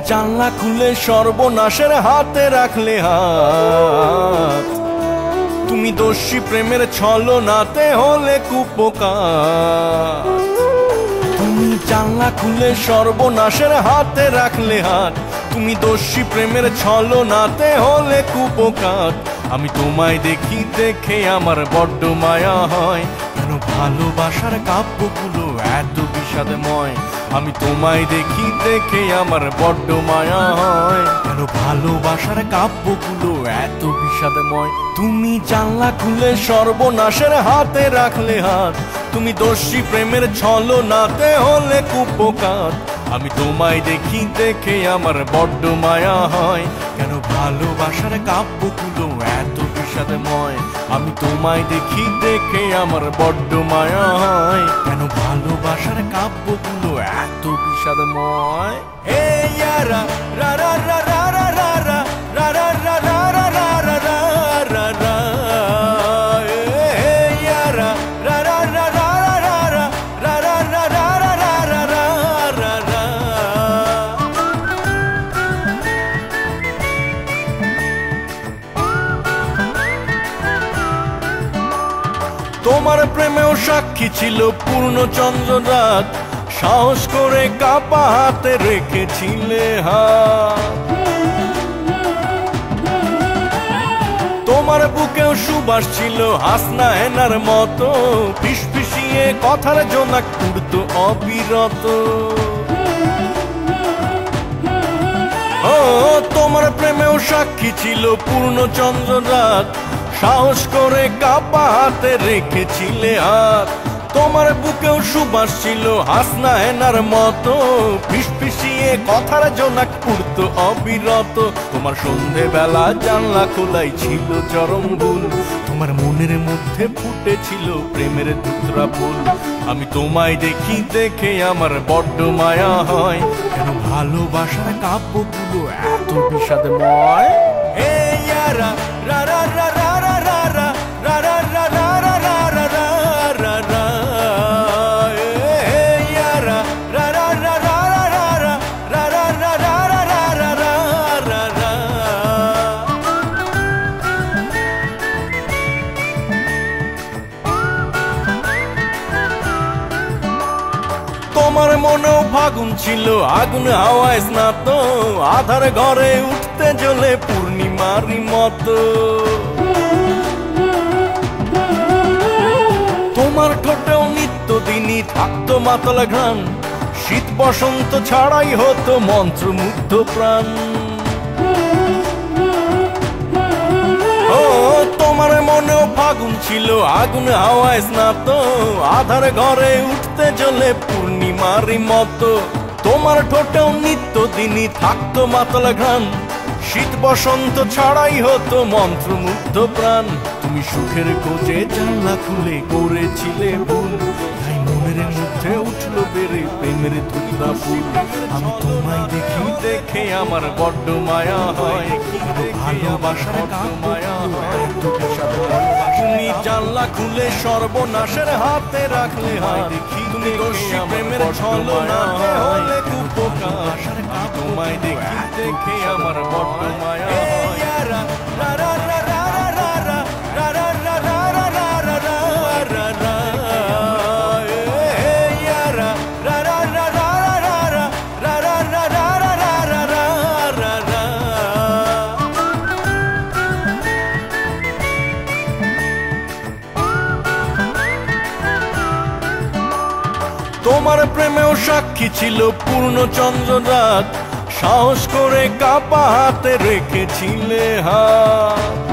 জানলা খুলে সর্বনাশের হাতে রাখলে হাত, তুমি দোষী প্রেমের ছলনাতে হলে কুপোকাত। তুমি জানলা খুলে সর্বনাশের হাতে রাখলে হাত, তুমি দোষী প্রেমের ছলনাতে হলে কুপোকাত। আমি তোমায় দেখি দেখে আমার বড্ড মায়া হয়, কেন ভালোবাসার কাব্যগুলো এত বিষাদময়। আমি তোমায় দেখি দেখে আমার বড্ড মায়া হয়, কেন ভালোবাসার কাব্যগুলো এত বিষাদময়। তুমি জানলা খুলে সর্বনাশের হাতে রাখলে হাত, তুমি দোষী প্রেমের ছলনাতে হলে কুপোকাত। আমি তোমায় দেখি দেখে আমার বড্ড মায়া হয়, কেন ভালোবাসার কাব্যগুলো এত বিষাদময়। আমি তোমায় দেখি দেখে আমার বড্ড মায়া হয়, কেন ভালোবাসার কাব্যগুলো এত বিষাদময়। হে ইয়ারা রা রা রা রা রা রা রা রা রা রা রা রা রা রা রা রা, হে ইয়ারা রা রা রা রা রা রা রা রা রা রা রা রা রা রা রা। তোমার প্রেমেও সাক্ষী ছিল পূর্ণচন্দ্র রাত, সাহস করে কাপা হাতে রেখেছিলে হাত। তোমার বুকেও সুবাস ছিল হাসনা হেনার মতো, ফিসফিসিয়ে কথার জোনাক উড়তো অবিরত। ও তোমার প্রেমেও সাক্ষী ছিল পূর্ণচন্দ্র রাত, সাহস করে কাপা হাতে রেখেছিলে হাত। তোমার বুকেও সুবাস ছিল হাসনা হেনার মতো, ফিসফিসিয়ে কথার জোনাক উড়তো অবিরত। তোমার সন্ধেবেলা জানলা খোলাই ছিল চরম ভুল, তোমার মনের মধ্যে ফুটেছিল প্রেমের দুতরা ফুল। আমি তোমায় দেখি দেখে আমার বড্ড মায়া হয়, কেন ভালোবাসার কাব্যগুলো এত বিষাদময়। হে ইয়ারা রা রা রা রা রা রা রা রা রা রা রা রা রা রা রা রা, হে ইয়ারা রা রা রা রা রা রা রা রা রা রা রা রা রা রা রা। তোমার মনেও ফাগুন ছিল আগুন হাওয়ায় স্নাত, আধার ঘরে উঠতে জ্বলে পূর্ণিমারি মতো। তোমার ঠোঁটেও নিত্যদিনই থাকতো মাতলা ঘ্রাণ, শীত বসন্ত ছাড়াই হতো মন্ত্রমুগ্ধ প্রাণ। ও তোমার মনেও ফাগুন ছিল আগুন হাওয়ায় স্নাত, আধার ঘরে উঠতে জ্বলে পূর্ণিমারি মতো। তোমার ঠোঁটেও নিত্যদিনই থাকতো মাতলা ঘ্রাণ, শীত বসন্ত ছাড়াই হতো মন্ত্রমুগ্ধ প্রাণ। তুমি সুখের খোঁজে জানলা খুলে করেছিলে ভুল, তাই মনের মধ্যে উঠলো বেড়ে প্রেমের ধুতরা ফুল। আমি তোমায় দেখি দেখে আমার বড্ড মায়া হয়, ভালোবাসার মায়া হয়। তুমি জানলা খুলে সর্বনাশের হাতে রাখলে হাত, তুমি দোষী প্রেমের ছলনাতে হলে কুপোকাত। তোমায় দেখি দেখে আমার বড্ড মায়া হয়। রা রা রা রা রা রা রা রা রা রা রা রা রা রা রা, হে ইয়ারা রা রা রা রা রা রা রা রা রা রা রা রা রা রা। তোমার প্রেমেও সাক্ষী ছিল পূর্ণচন্দ্র রাত, সাহস করে কাপা হাতে রেখেছিলে হাত।